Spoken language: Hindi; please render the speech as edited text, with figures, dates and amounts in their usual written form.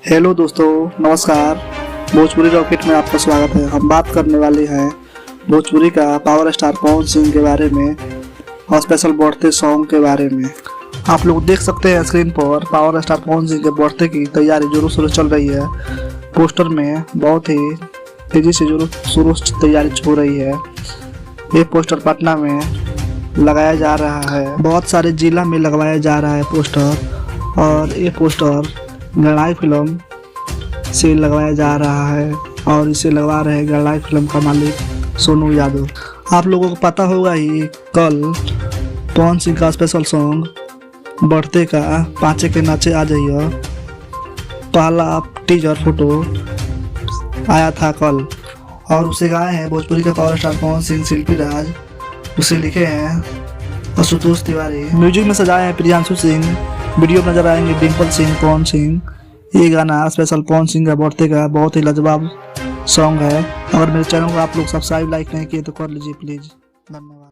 हेलो दोस्तों, नमस्कार। भोजपुरी रॉकेट में आपका स्वागत है। हम बात करने वाले हैं भोजपुरी का पावर स्टार पवन सिंह के बारे में और स्पेशल बर्थडे सॉन्ग के बारे में। आप लोग देख सकते हैं स्क्रीन पर पावर स्टार पवन सिंह के बर्थडे की तैयारी जोरों शोरों चल रही है। पोस्टर में बहुत ही तेजी से जोरों शोरों तैयारी हो रही है। ये पोस्टर पटना में लगाया जा रहा है, बहुत सारे जिला में लगवाया जा रहा है पोस्टर। और ये पोस्टर गढ़ाई फिल्म से लगवाया जा रहा है और इसे लगवा रहे हैं गढ़ाई फिल्म का मालिक सोनू यादव। आप लोगों को पता होगा ही कल पवन सिंह का स्पेशल सॉन्ग बर्थडे का पाँचे के नाचे आ जाइए पहला टीजर फोटो आया था कल, और उसे गाए हैं भोजपुरी के पावर स्टार पवन सिंह, शिल्पी राज। उसे लिखे हैं आशुतोष तिवारी, म्यूजिक में सजाए हैं प्रियांशु सिंह, वीडियो में नजर आएंगे डिम्पल सिंह, पवन सिंह। ये गाना स्पेशल पवन सिंह का बर्थडे का बहुत ही लाजवाब सॉन्ग है। अगर मेरे चैनल को आप लोग सब्सक्राइब लाइक नहीं किए तो कर लीजिए प्लीज। धन्यवाद।